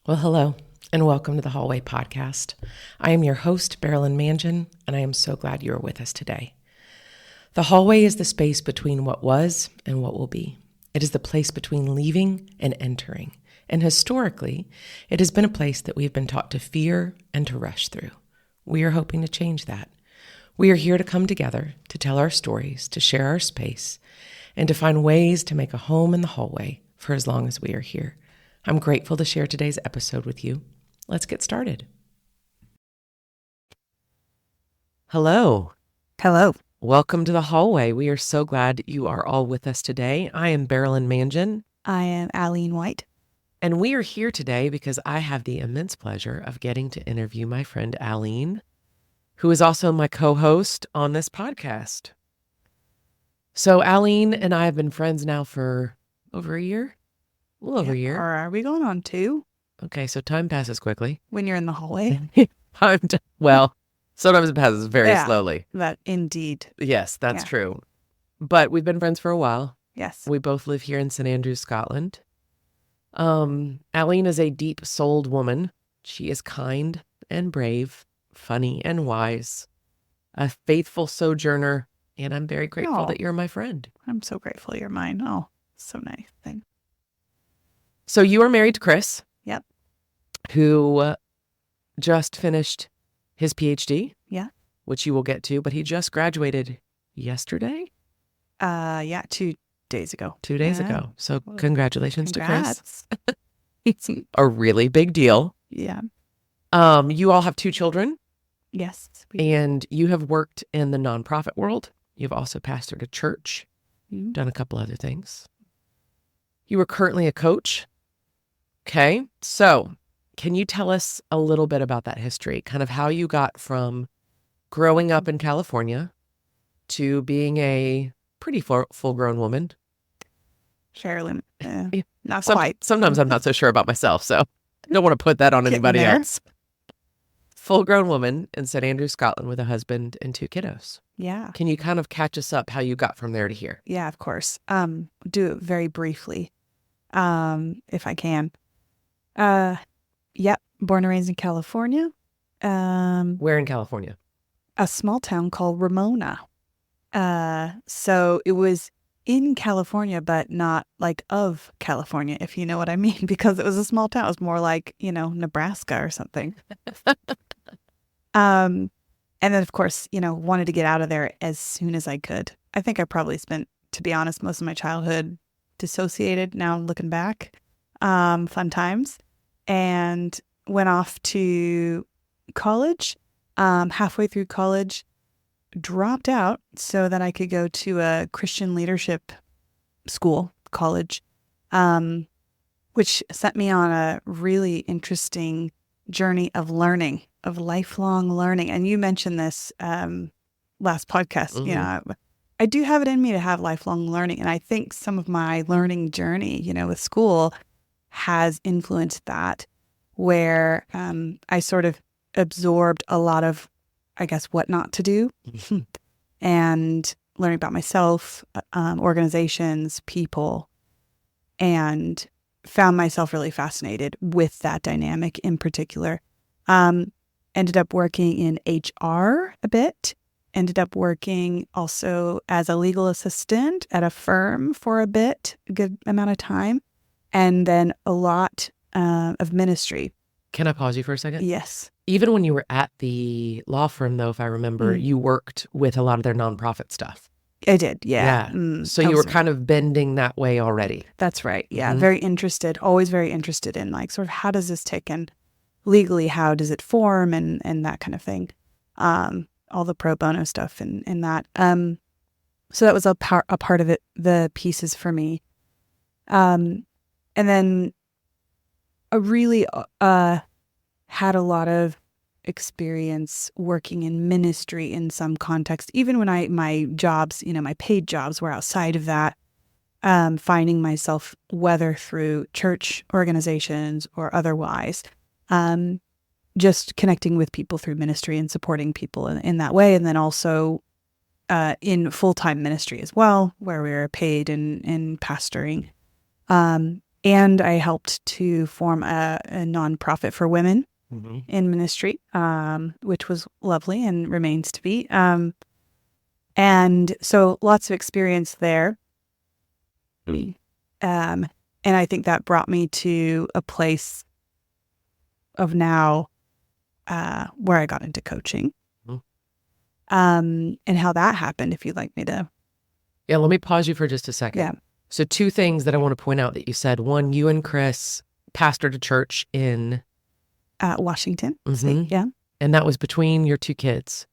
Well, hello, and welcome to the Hallway Podcast. I am your host, Allene, and I am so glad you are with us today. The hallway is the space between what was and what will be. It is the place between leaving and entering. And historically, it has been a place that we have been taught to fear and to rush through. We are hoping to change that. We are here to come together, to tell our stories, to share our space, and to find ways to make a home in the hallway for as long as we are here. I'm grateful to share today's episode with you. Let's get started. Hello. Hello. Welcome to the hallway. We are so glad you are all with us today. I am Allene Mangan. I am Allene White. And we are here today because I have the immense pleasure of getting to interview my friend Allene, who is also my co-host on this podcast. So Allene and I have been friends now for over a year. A little over a year. Or are we going on 2? Okay, so time passes quickly. When you're in the hallway? Well, sometimes it passes very slowly. That indeed. Yes, that's true. But we've been friends for a while. Yes. We both live here in St. Andrews, Scotland. Allene is a deep-souled woman. She is kind and brave, funny and wise, a faithful sojourner, and I'm very grateful that you're my friend. I'm so grateful you're mine. Oh, so nice. Thanks. So you are married to Chris. Yep. Who just finished his PhD. Yeah. Which you will get to, but he just graduated yesterday? 2 days ago. 2 days ago. So congratulations to Chris. It's a really big deal. Yeah. You all have 2 children. Yes. And you have worked in the nonprofit world. You've also pastored a church, done a couple other things. You are currently a coach. Okay. So can you tell us a little bit about that history, kind of how you got from growing up in California to being a pretty full-grown woman? Sherilyn, not quite. Sometimes I'm not so sure about myself, so I don't want to put that on anybody else. Full-grown woman in St. Andrews, Scotland with a husband and 2 kiddos. Yeah. Can you kind of catch us up how you got from there to here? Yeah, of course. Do it very briefly, if I can. Yep. Born and raised in California. Where in California? A small town called Ramona. So it was in California, but not like of California, if you know what I mean, because it was a small town. It was more like, Nebraska or something. And then, of course, wanted to get out of there as soon as I could. I think I probably spent, to be honest, most of my childhood dissociated. Now looking back, fun times, and went off to college. Halfway through college, dropped out so that I could go to a Christian leadership college, which set me on a really interesting journey of learning, of lifelong learning. And you mentioned this last podcast. Mm-hmm. I do have it in me to have lifelong learning. And I think some of my learning journey, with school has influenced that, where I sort of absorbed a lot of, I guess, what not to do and learning about myself, organizations, people, and found myself really fascinated with that dynamic in particular. Ended up working in HR a bit, ended up working also as a legal assistant at a firm for a good amount of time, and then a lot of ministry. Can I pause you for a second? Yes. Even when you were at the law firm, though, if I remember, you worked with a lot of their nonprofit stuff. I did, yeah. So you were kind of bending that way already. That's right, yeah. Very interested, always very interested in like sort of how does this tick, and legally how does it form, and that kind of thing. All the pro bono stuff and that. So that was a part of it, the pieces for me. And then I really had a lot of experience working in ministry in some context, even when my jobs, my paid jobs were outside of that, finding myself, whether through church organizations or otherwise, just connecting with people through ministry and supporting people in that way. And then also in full-time ministry as well, where we were paid in pastoring. And I helped to form a nonprofit for women Mm-hmm. in ministry, which was lovely and remains to be. And so lots of experience there. And I think that brought me to a place of now where I got into coaching. And how that happened, if you'd like me to. Yeah, let me pause you for just a second. Yeah. So 2 things that I want to point out that you said. One, you and Chris pastored a church in Washington Mhm. State. Yeah. And that was between your 2 kids.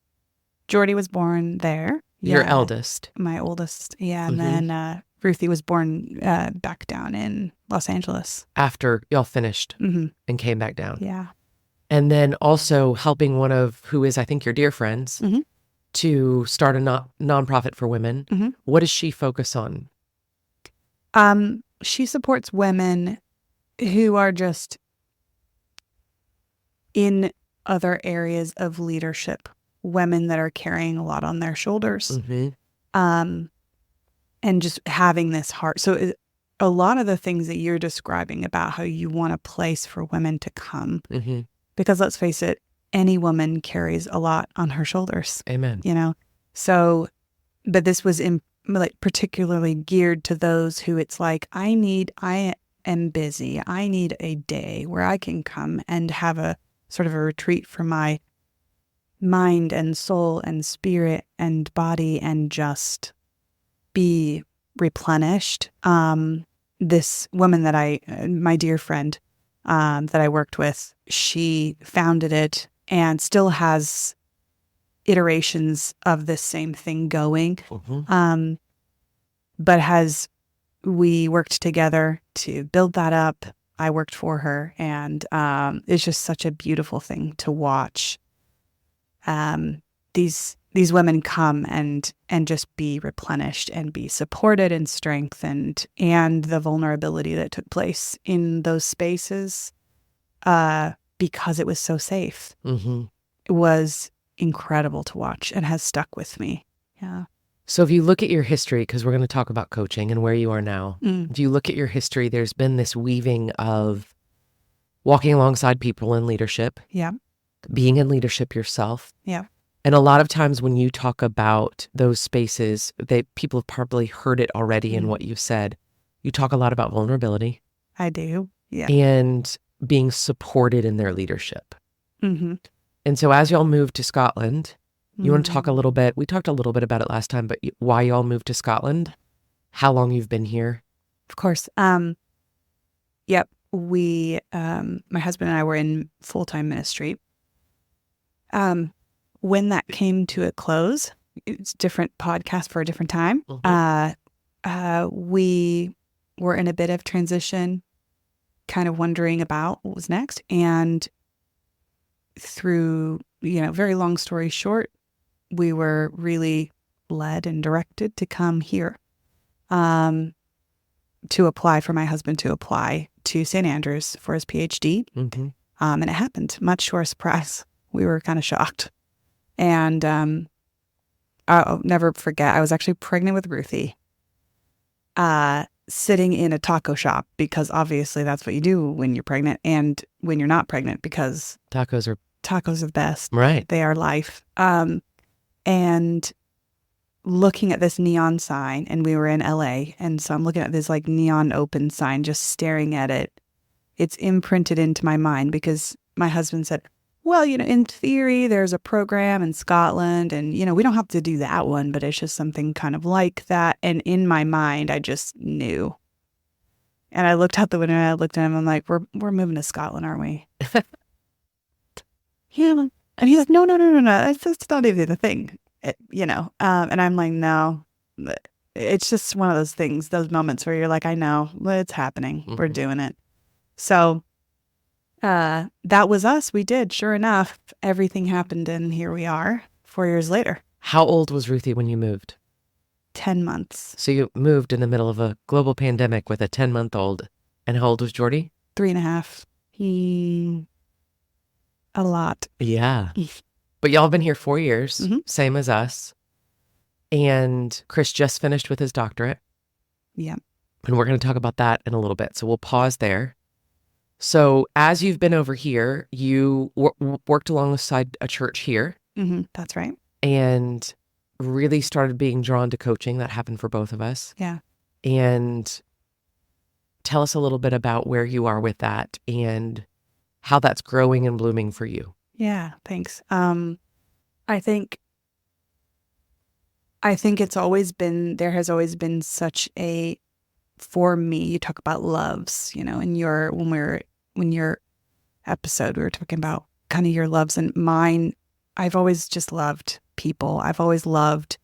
Jordy was born there. Your Yeah. eldest. My oldest. Yeah. And Mhm. then Ruthie was born back down in Los Angeles. After y'all finished Mm-hmm. and came back down. Yeah. And then also helping one of who is, I think, your dear friends Mhm. to start a nonprofit for women. Mhm. What does she focus on? She supports women who are just in other areas of leadership, women that are carrying a lot on their shoulders, Mm-hmm. and just having this heart. So a lot of the things that you're describing about how you want a place for women to come, Mm-hmm. because let's face it, any woman carries a lot on her shoulders, Amen. So, but this was particularly geared to those who it's like, I am busy. I need a day where I can come and have a sort of a retreat for my mind and soul and spirit and body and just be replenished. This woman that my dear friend, that I worked with, she founded it and still has iterations of this same thing going. Mm-hmm. But we worked together to build that up. I worked for her, and it's just such a beautiful thing to watch. These women come and just be replenished and be supported and strengthened, and the vulnerability that took place in those spaces, because it was so safe, Mm-hmm. it was incredible to watch and has stuck with me. Yeah. So if you look at your history, because we're going to talk about coaching and where you are now, Mm. if you look at your history, there's been this weaving of walking alongside people in leadership, Yeah. being in leadership yourself. Yeah. And a lot of times when you talk about those spaces, people have probably heard it already in what you said. You talk a lot about vulnerability. I do. Yeah. And being supported in their leadership. Mm-hmm. And so as y'all moved to Scotland, you want to talk a Mm. little bit, we talked a little bit about it last time, but why y'all moved to Scotland, how long you've been here. Of course. Yep. We, my husband and I were in full-time ministry. When that came to a close, it's a different podcast for a different time. We were in a bit of transition, kind of wondering about what was next. And through, very long story short, we were really led and directed to come here, to apply for my husband to apply to St. Andrews for his PhD. Mm-hmm. And it happened, much to our surprise. We were kind of shocked. And I'll never forget, I was actually pregnant with Ruthie, sitting in a taco shop, because obviously that's what you do when you're pregnant and when you're not pregnant, because Tacos are the best. right. They are life. And looking at this neon sign, and we were in LA, and so I'm looking at this like neon open sign, just staring at it. It's imprinted into my mind because my husband said, well, in theory, there's a program in Scotland, and, we don't have to do that one, but it's just something kind of like that. And in my mind, I just knew. And I looked out the window and I looked at him. I'm like, we're moving to Scotland, aren't we? Yeah. And he's like, no. That's not even the thing, and I'm like, no, it's just one of those things, those moments where you're like, I know it's happening. Mm-hmm. We're doing it. So that was us. We did. Sure enough, everything happened, and here we are 4 years later. How old was Ruthie when you moved? 10 months. So you moved in the middle of a global pandemic with a 10-month-old. And how old was Jordy? 3.5. A lot. Yeah. But y'all have been here 4 years, Mm-hmm. same as us. And Chris just finished with his doctorate. Yeah. And we're going to talk about that in a little bit. So we'll pause there. So as you've been over here, you worked alongside a church here. That's right. And really started being drawn to coaching. That happened for both of us. Yeah. And tell us a little bit about where you are with that and how that's growing and blooming for you. Yeah, thanks. I think it's always been, there has always been such a, for me, you talk about loves, you know, in when your episode, we were talking about kind of your loves, and mine, I've always just loved people. I've always loved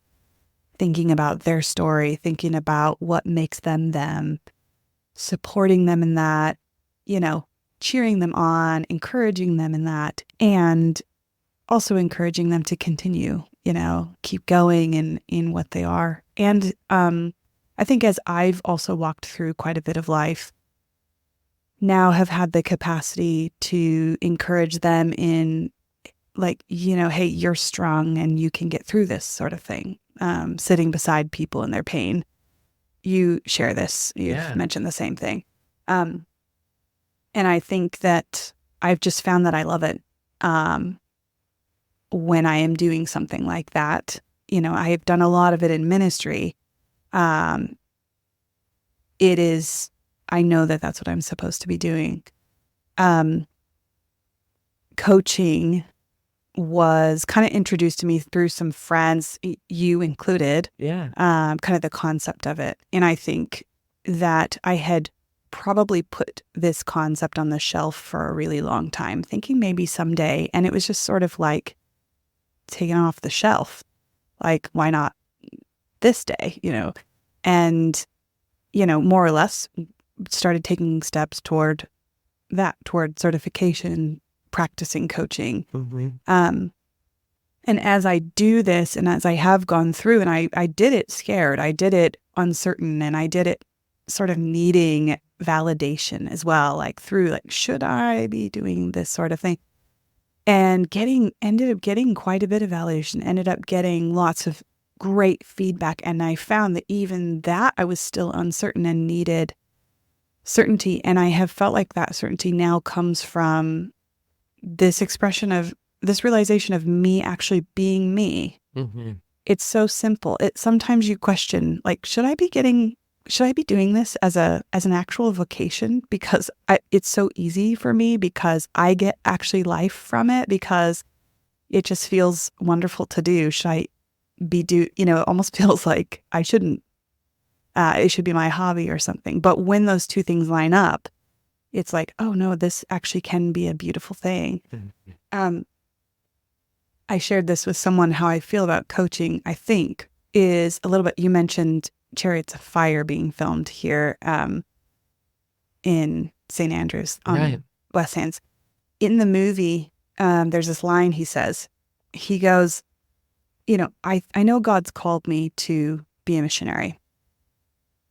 thinking about their story, thinking about what makes them them, supporting them in that, you know, cheering them on, encouraging them in that, and also encouraging them to continue, you know, keep going in what they are. And I think as I've also walked through quite a bit of life, now have had the capacity to encourage them in, like, you know, hey, you're strong and you can get through this sort of thing. Sitting beside people in their pain. You share this. You've mentioned the same thing. And I think that I've just found that I love it. When I am doing something like that, you know, I have done a lot of it in ministry. It is, I know that that's what I'm supposed to be doing. Coaching was kind of introduced to me through some friends, you included. Yeah. Kind of the concept of it. And I think that I had probably put this concept on the shelf for a really long time, thinking maybe someday. And it was just sort of like taken off the shelf. Like, why not this day, you know? And, you know, more or less started taking steps toward that, toward certification, practicing coaching. And as I do this, and as I have gone through, and I did it scared, I did it uncertain, and I did it sort of needing validation as well, like through, like, should I be doing this sort of thing? And ended up getting quite a bit of validation, ended up getting lots of great feedback. And I found that even that I was still uncertain and needed certainty. And I have felt like that certainty now comes from this realization of me actually being me. It's so simple. Sometimes you question, like, should I be doing this as an actual vocation? Because it's so easy for me, because I get actually life from it, because it just feels wonderful to do. Should I you know, it almost feels like I shouldn't. It should be my hobby or something. But when those two things line up, it's like, oh no, this actually can be a beautiful thing. I shared this with someone, how I feel about coaching, I think, is a little bit, you mentioned Chariots of Fire being filmed here in St. Andrews on West Sands. In the movie, there's this line he says. He goes, you know, I know God's called me to be a missionary,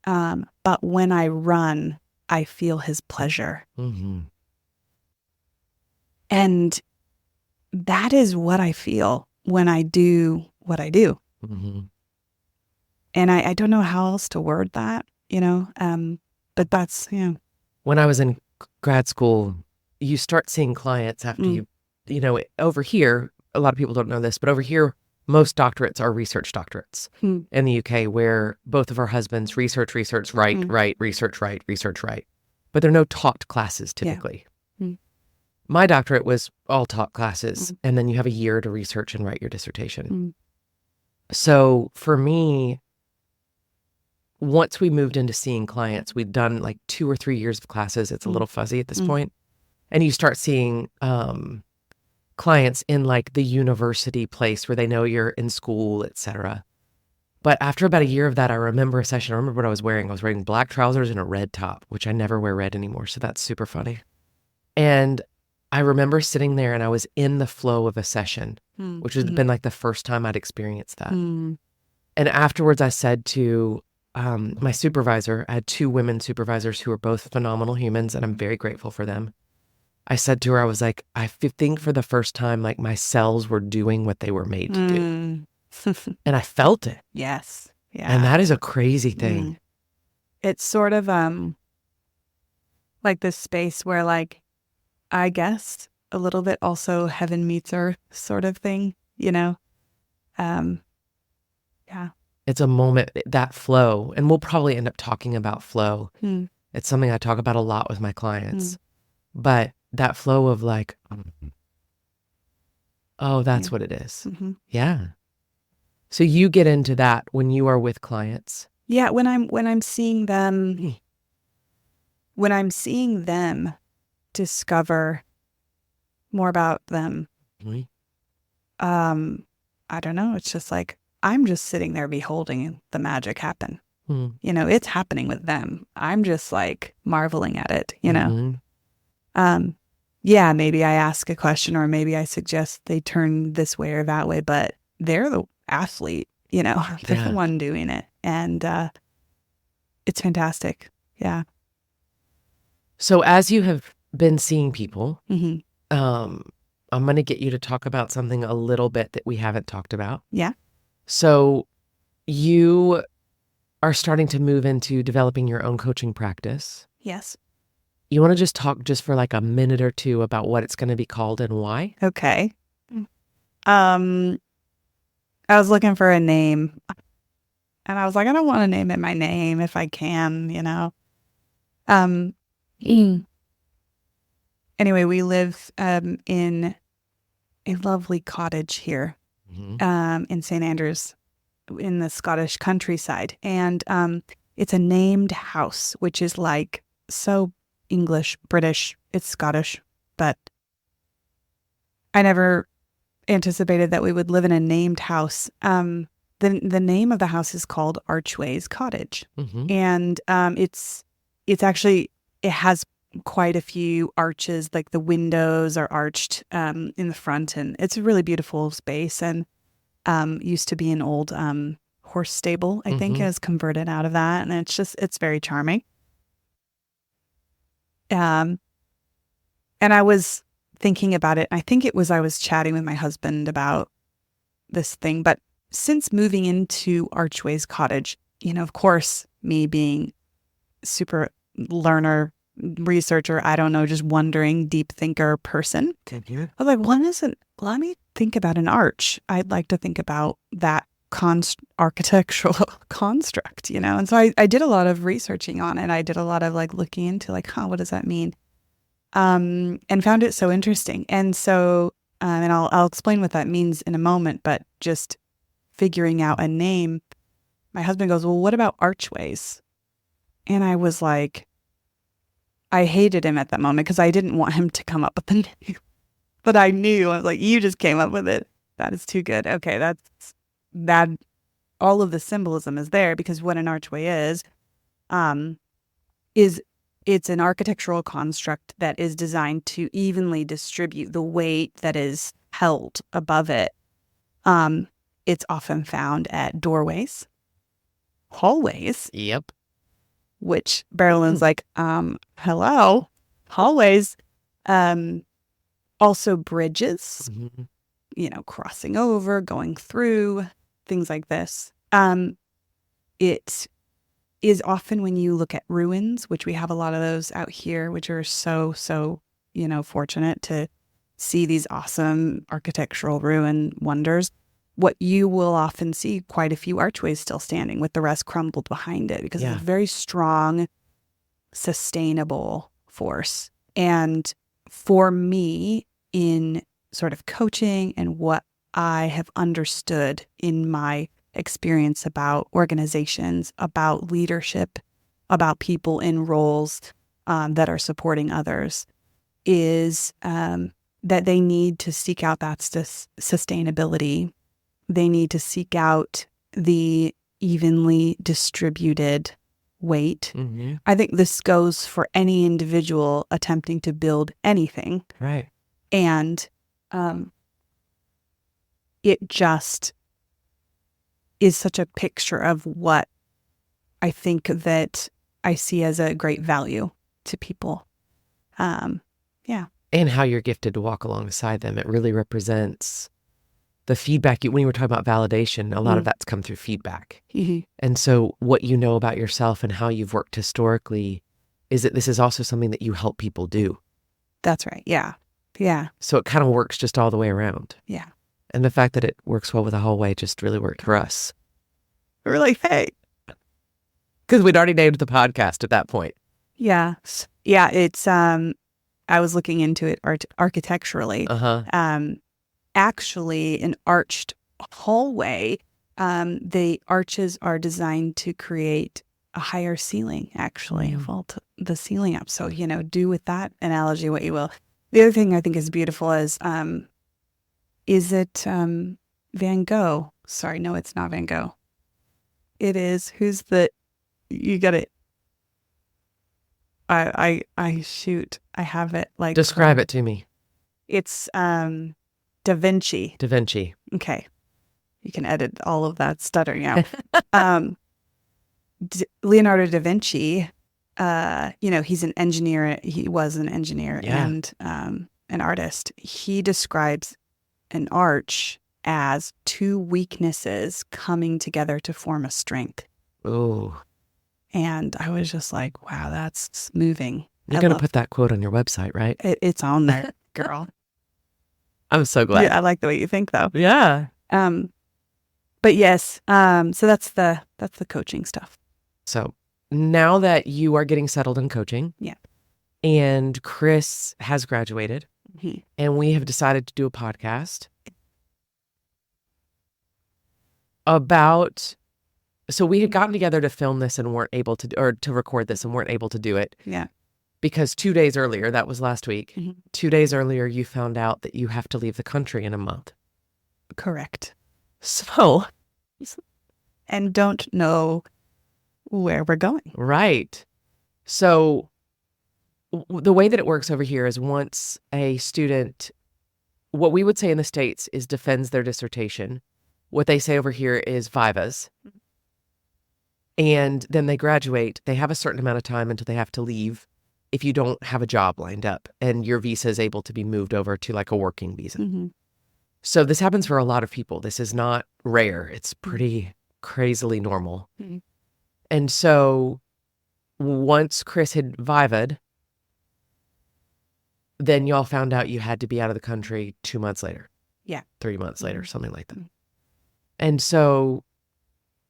but when I run, I feel his pleasure. And that is what I feel when I do what I do. And I don't know how else to word that, you know, but that's, you know. When I was in grad school, you start seeing clients after you know, over here, a lot of people don't know this, but over here, most doctorates are research doctorates in the UK, where both of our husbands research, write, research, write. But there are no taught classes typically. My doctorate was all taught classes, and then you have a year to research and write your dissertation. So for me, once we moved into seeing clients, we'd done like 2 or 3 years of classes. It's a little fuzzy at this point. And you start seeing clients in like the university place where they know you're in school, etc. But after about a year of that, I remember a session. I remember what I was wearing. I was wearing black trousers and a red top, which I never wear red anymore. So that's super funny. And I remember sitting there and I was in the flow of a session, which has been like the first time I'd experienced that. And afterwards I said to my supervisor, I had 2 women supervisors who are both phenomenal humans, and I'm very grateful for them. I said to her, I was like, I think for the first time, like, my cells were doing what they were made to do. And I felt it. Yes. Yeah. And that is a crazy thing. it's sort of like this space where, like, I guess a little bit also heaven meets earth sort of thing, you know? Yeah. It's a moment, that flow, and we'll probably end up talking about flow. Hmm. It's something I talk about a lot with my Hmm. clients. But that flow of like, oh, that's Yeah. what it is. Mm-hmm. Yeah. So you get into that when you are with clients. Yeah, when I'm seeing them, when I'm seeing them discover more about them, Mhm. I don't know, it's just like I'm just sitting there beholding the magic happen. Mhm. You know, it's happening with them. I'm just like marveling at it, you know. Mhm. Yeah, maybe I ask a question or maybe I suggest they turn this way or that way, but they're the athlete, you know. They're the Yeah. one doing it. And it's fantastic. Yeah. So as you have been seeing people, Hmm. um, I'm going to get you to talk about something a little bit that we haven't talked about. Yeah. So you are starting to move into developing your own coaching practice. Yes. You want to just talk just for like a minute or two about what it's going to be called and why? Okay. Um, I was looking for a name and I was like, I don't want to name it my name if I can, you know. Um, anyway, we live in a lovely cottage here Mhm. in St. Andrews in the Scottish countryside. And it's a named house, which is like so English, British, it's Scottish, but I never anticipated that we would live in a named house. The name of the house is called Archways Cottage, Mhm. and it's actually it has quite a few arches. Like the windows are arched in the front, and it's a really beautiful space. And used to be an old horse stable, I think, Mhm. has converted out of that, and it's very charming. Um, and I was thinking about it. I think it was I was chatting with my husband about this thing. But since moving into Archways Cottage, you know, of course, me being super learner, researcher, I don't know, just wondering, deep thinker person, Mhm. I was like, let me think about an arch. I'd like to think about that architectural construct, you know? And so I did a lot of researching on it. I did a lot of like looking into like, what does that mean? And found it so interesting. And so, and I'll explain what that means in a moment, but just figuring out a name, my husband goes, well, what about archways? And I was like, I hated him at that moment because I didn't want him to come up with the name. But I knew, I was like, you just came up with it. That is too good. Okay, that all of the symbolism is there because what an archway um, is it's an architectural construct that is designed to evenly distribute the weight that is held above it. Um, it's often found at doorways, hallways, Yep. which Berlin's like, hello, hallways, um, also bridges, Mhm. you know, crossing over, going through, things like this. It is often when you look at ruins, which we have a lot of those out here, which are so, you know, fortunate to see these awesome architectural ruin wonders. What you will often see quite a few archways still standing with the rest crumbled behind it because it's Yeah. a very strong, sustainable force. And for me, in sort of coaching and what I have understood in my experience about organizations, about leadership, about people in roles that are supporting others, is that they need to seek out that sustainability. They need to seek out the evenly distributed weight. Mhm. I think this goes for any individual attempting to build anything. Right. And um, it just is such a picture of what I think that I see as a great value to people. Yeah. And how you're gifted to walk alongside them. It really represents the feedback, when you were talking about validation, a lot of that's come through feedback. Mhm. And so what you know about yourself and how you've worked historically is that this is also something that you help people do. That's right. Yeah. Yeah. So it kind of works just all the way around. Yeah. And the fact that it works well with the hallway just really worked for us. We're like, hey. Because we'd already named the podcast at that point. Yeah. Yeah. It's, I was looking into it architecturally. Actually, an arched hallway, the arches are designed to create a higher ceiling, actually, vault the ceiling up. So, do with that analogy what you will. The other thing I think is beautiful is it Van Gogh? Sorry, no, it's not Van Gogh. It is, you got it. Shoot, I have it like. Describe it to me. It's Da Vinci. Da Vinci. Okay. You can edit all of that stuttering out. Leonardo da Vinci, he's an engineer. He was an engineer and an artist. He describes an arch as two weaknesses coming together to form a strength. Oh. And I was just like, wow, that's moving. You're going to put that quote on your website, right? It's on there, girl. I'm so glad. Yeah, I like the way you think, though. Yeah. But yes, so that's the coaching stuff. So now that you are getting settled in coaching, and Chris has graduated, and we have decided to do a podcast about. So we had gotten together to film this and weren't able to, or to record this and weren't able to do it. Yeah. Because 2 days earlier, that was last week, 2 days earlier, you found out that you have to leave the country in a month. Correct. So. And don't know where we're going. Right. So the way that it works over here is once a student, what we would say in the States is defends their dissertation. What they say over here is vivas. And then they graduate. They have a certain amount of time until they have to leave if you don't have a job lined up and your visa is able to be moved over to like a working visa. So this happens for a lot of people. This is not rare. It's pretty crazily normal. And so once Chris had vivaed, then y'all found out you had to be out of the country 2 months later. Yeah. 3 months later, something like that. And so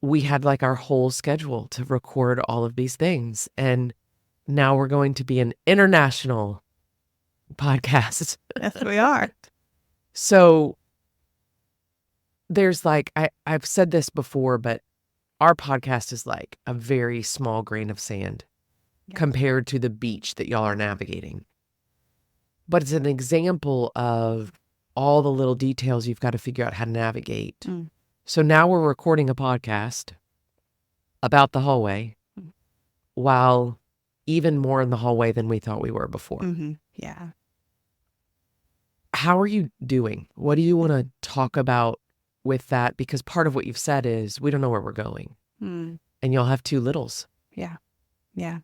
we had like our whole schedule to record all of these things. And now we're going to be an international podcast. Yes, we are. So there's like, I've said this before, but our podcast is like a very small grain of sand compared to the beach that y'all are navigating. But it's an example of all the little details you've got to figure out how to navigate. So now we're recording a podcast about the hallway while even more in the hallway than we thought we were before. Yeah. How are you doing? What do you want to talk about with that? Because part of what you've said is we don't know where we're going. And you'll have two littles. Yeah. Yeah.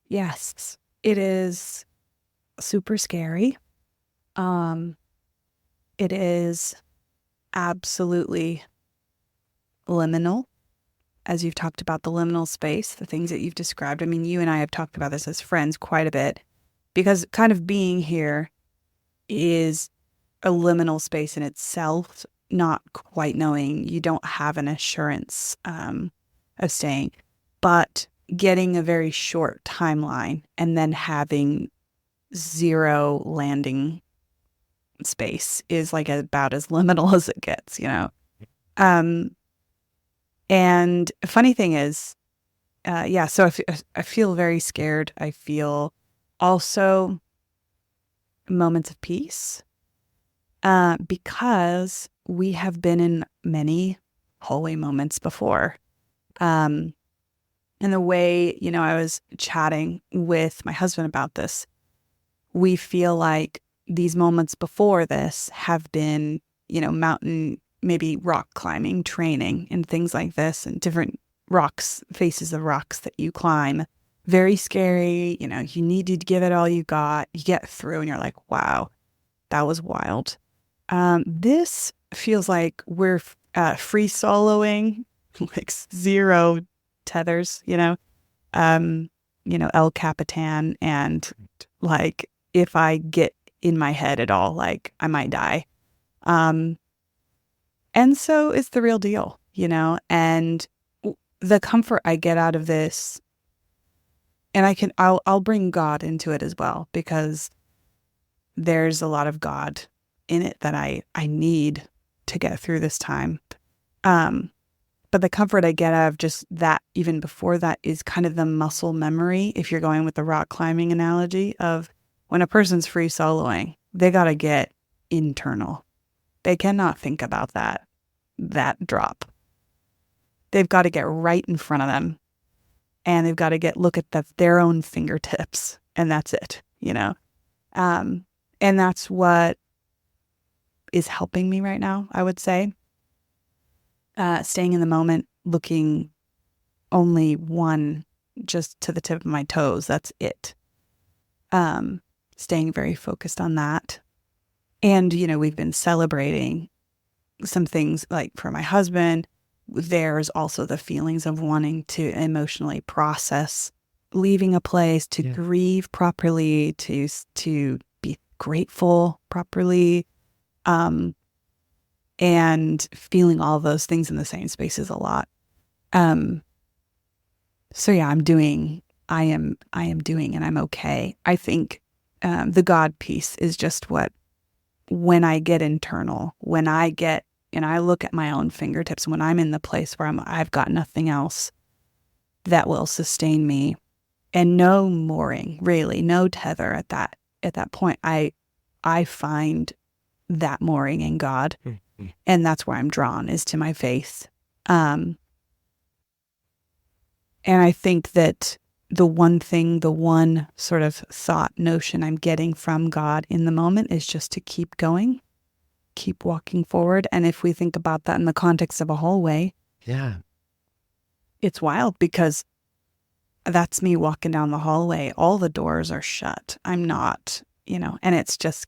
Yes. It is super scary. It is absolutely liminal, as you've talked about the liminal space, the things that you've described. I mean, you and I have talked about this as friends quite a bit because kind of being here is a liminal space in itself, not quite knowing. You don't have an assurance of staying, but getting a very short timeline and then having zero landing space is like about as liminal as it gets, and funny thing is, so I feel very scared. I feel also moments of peace because we have been in many hallway moments before. And the way, I was chatting with my husband about this, we feel like these moments before this have been, mountain, maybe rock climbing training and things like this and different rocks, faces of rocks that you climb. Very scary. You need to give it all you got. You get through and you're like, wow, that was wild. This feels like we're free soloing, like zero tethers, El Capitan, and like if I get in my head at all, like I might die. And so it's the real deal, and the comfort I get out of this, and I'll bring God into it as well, because there's a lot of God in it that I need to get through this time. But the comfort I get out of just that, even before that, is kind of the muscle memory. If you're going with the rock climbing analogy of when a person's free soloing, they got to get internal. They cannot think about that drop. They've got to get right in front of them, and they've got to look at their own fingertips, and that's it, and that's what is helping me right now, I would say. Staying in the moment, looking only just to the tip of my toes. That's it. Staying very focused on that. And, we've been celebrating some things, like for my husband. There's also the feelings of wanting to emotionally process leaving a place, to grieve properly, to be grateful properly. And feeling all those things in the same spaces a lot. So yeah, I am doing, and I'm okay. I think the God piece is just when I get internal, when I get, and I look at my own fingertips, when I'm in the place where I've got nothing else that will sustain me, and no mooring, really, no tether at that point, I find that mooring in God. And that's where I'm drawn, is to my faith. And I think that the one sort of thought notion I'm getting from God in the moment is just to keep going, keep walking forward. And if we think about that in the context of a hallway, it's wild, because that's me walking down the hallway. All the doors are shut. I'm not, and it's just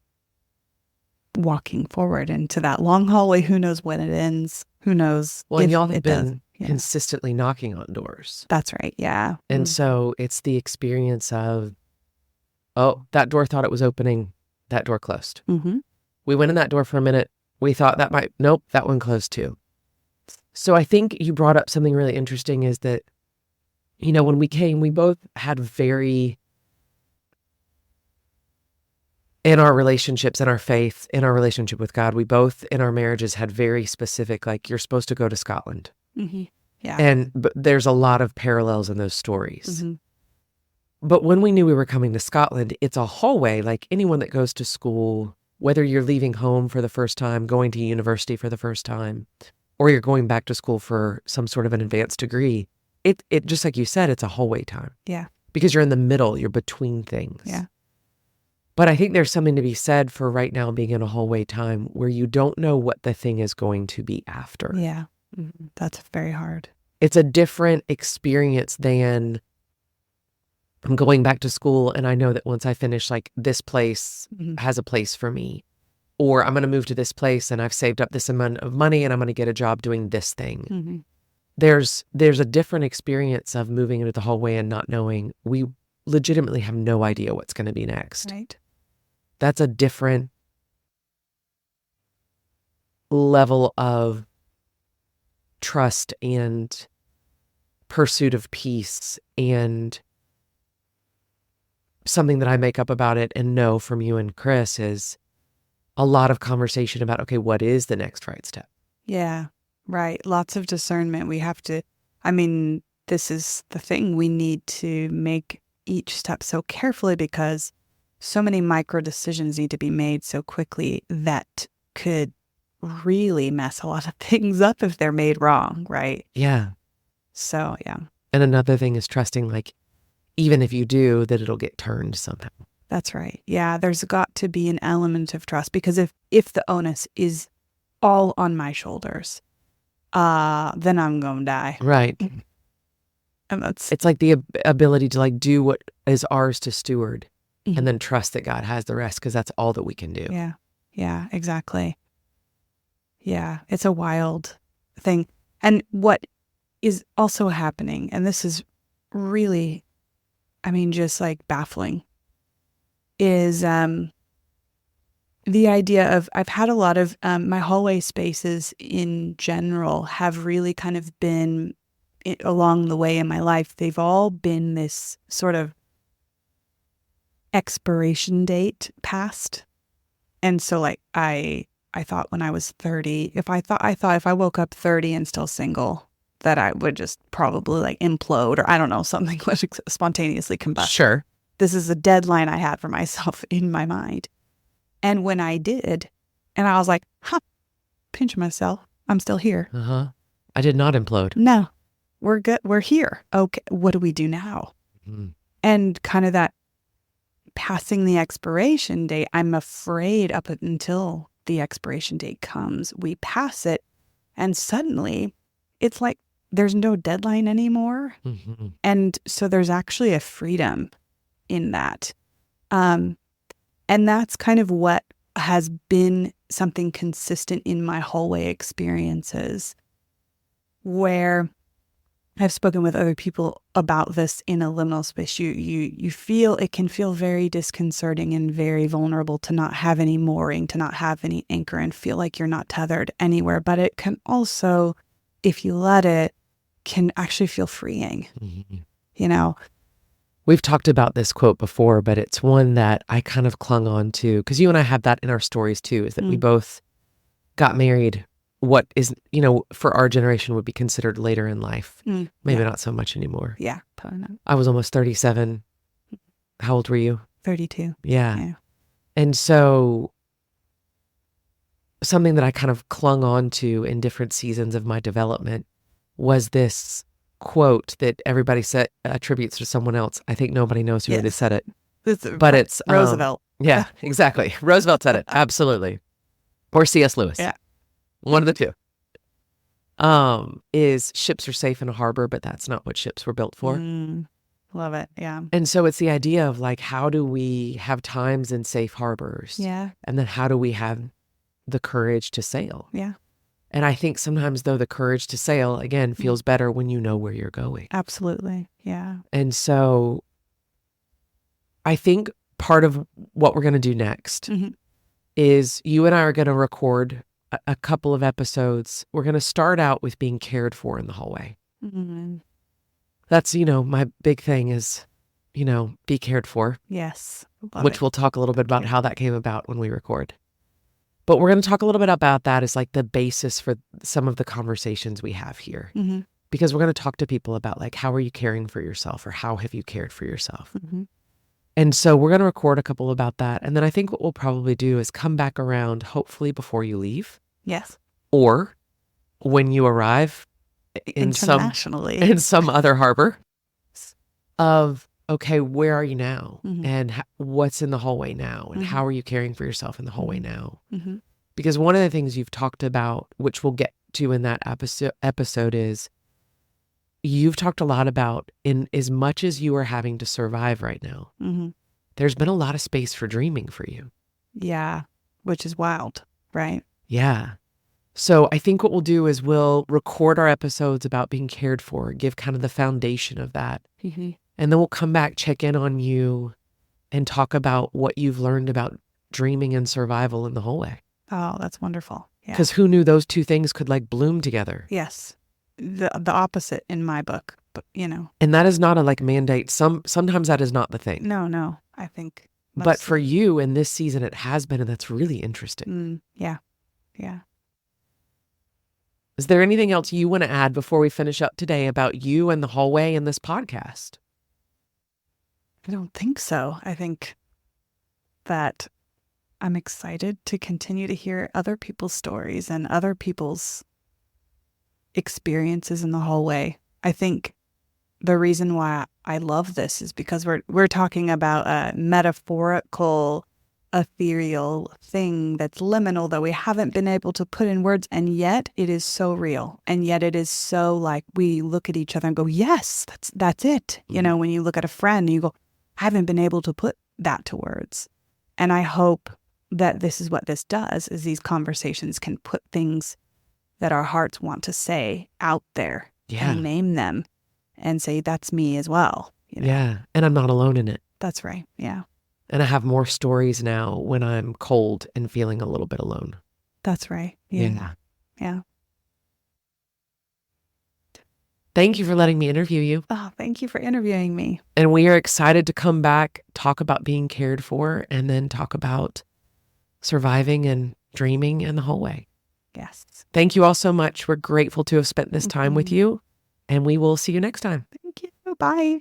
walking forward into that long hallway. Who knows when it ends? Who knows? Well, and y'all have been consistently knocking on doors. That's right. Yeah. And so it's the experience of, oh, that door thought it was opening. That door closed. Mm-hmm. We went in that door for a minute. We thought nope, that one closed too. So I think you brought up something really interesting, is that, when we came, we both had in our relationships, in our faith, in our relationship with God, we both in our marriages had very specific, like, you're supposed to go to Scotland. Mm-hmm. Yeah. But there's a lot of parallels in those stories. Mm-hmm. But when we knew we were coming to Scotland, it's a hallway, like anyone that goes to school, whether you're leaving home for the first time, going to university for the first time, or you're going back to school for some sort of an advanced degree, it just like you said, it's a hallway time. Yeah. Because you're in the middle, you're between things. Yeah. But I think there's something to be said for right now being in a hallway time where you don't know what the thing is going to be after. Yeah. Mm-hmm. That's very hard. It's a different experience than I'm going back to school and I know that once I finish, like, this place has a place for me. Or I'm going to move to this place and I've saved up this amount of money and I'm going to get a job doing this thing. Mm-hmm. There's a different experience of moving into the hallway and not knowing. We legitimately have no idea what's going to be next. Right. That's a different level of trust and pursuit of peace, and something that I make up about it and know from you and Chris is a lot of conversation about, okay, what is the next right step? Yeah, right. Lots of discernment. We have to, this is the thing. We need to make each step so carefully, because so many micro decisions need to be made so quickly that could really mess a lot of things up if they're made wrong, right? Yeah. So, yeah. And another thing is trusting, like, even if you do, that it'll get turned somehow. That's right. Yeah, there's got to be an element of trust, because if the onus is all on my shoulders, then I'm going to die. Right. And it's like the ability to, like, do what is ours to steward, mm-hmm. and then trust that God has the rest, because that's all that we can do. Yeah. Yeah, exactly. Yeah. It's a wild thing. And what is also happening, and this is really, I mean, just like baffling, is the idea of I've had a lot of my hallway spaces in general have really kind of been along the way in my life. They've all been this sort of expiration date past. And so like I thought when I was 30, if I woke up 30 and still single, that I would just probably like implode or I don't know, something would spontaneously combust. Sure. This is a deadline I had for myself in my mind. And when I did, and I was like, pinch myself, I'm still here. I did not implode. No, we're good. We're here. Okay, what do we do now? Mm. And kind of that passing the expiration date, I'm afraid up until the expiration date comes, we pass it, and suddenly it's like there's no deadline anymore. Mm-hmm. And so there's actually a freedom in that. And that's kind of what has been something consistent in my hallway experiences, where I've spoken with other people about this in a liminal space. You feel it can feel very disconcerting and very vulnerable to not have any mooring, to not have any anchor and feel like you're not tethered anywhere. But it can also, if you let it, can actually feel freeing, Mm-hmm. you know? We've talked about this quote before, but it's one that I kind of clung on to because you and I have that in our stories too, is that we both got married what is, for our generation would be considered later in life. Maybe not so much anymore. Yeah, probably not. I was almost 37. How old were you? 32. Yeah. And so something that I kind of clung on to in different seasons of my development was this quote that everybody attributes to someone else. I think nobody knows who really said it. But it's Roosevelt. Yeah, exactly. Roosevelt said it. Absolutely. Or C.S. Lewis. Yeah. One of the two. Is ships are safe in a harbor, but that's not what ships were built for. Love it. Yeah. And so it's the idea of like, how do we have times in safe harbors? Yeah. And then how do we have the courage to sail? Yeah. And I think sometimes, though, the courage to sail, again, feels better when you know where you're going. Absolutely. Yeah. And so I think part of what we're going to do next is you and I are going to record a couple of episodes. We're going to start out with being cared for in the hallway. That's, my big thing is, be cared for. Yes. Which we'll talk a little bit about how that came about when we record. But we're going to talk a little bit about that as like the basis for some of the conversations we have here. Because we're going to talk to people about like, how are you caring for yourself or how have you cared for yourself? And so we're going to record a couple about that. And then I think what we'll probably do is come back around, hopefully before you leave. Yes. Or when you arrive in some other harbor of, okay, where are you now? And what's in the hallway now? And how are you caring for yourself in the hallway now? Because one of the things you've talked about, which we'll get to in that episode is you've talked a lot about in as much as you are having to survive right now, there's been a lot of space for dreaming for you. Yeah. Which is wild, right? Yeah. So I think what we'll do is we'll record our episodes about being cared for, give kind of the foundation of that. And then we'll come back, check in on you, and talk about what you've learned about dreaming and survival in the hallway. Oh, that's wonderful. Yeah. Because who knew those two things could like bloom together? Yes. The opposite in my book, but And that is not a like mandate. Sometimes that is not the thing. No, I think. But for you in this season, it has been, and that's really interesting. Yeah. Is there anything else you want to add before we finish up today about you and the hallway and this podcast? I don't think so. I think that I'm excited to continue to hear other people's stories and other people's experiences in the hallway. I think the reason why I love this is because we're talking about a metaphorical, ethereal thing that's liminal that we haven't been able to put in words, and yet it is so real, and yet it is so like we look at each other and go, yes, that's it. Mm-hmm. When you look at a friend and you go, I haven't been able to put that to words. And I hope that this is what this does, is these conversations can put things that our hearts want to say out there and name them and say, that's me as well. You know? Yeah. And I'm not alone in it. That's right. Yeah. And I have more stories now when I'm cold and feeling a little bit alone. That's right. Yeah. Yeah. Thank you for letting me interview you. Oh, thank you for interviewing me. And we are excited to come back, talk about being cared for, and then talk about surviving and dreaming in the hallway. Yes. Thank you all so much. We're grateful to have spent this time with you, and we will see you next time. Thank you. Bye.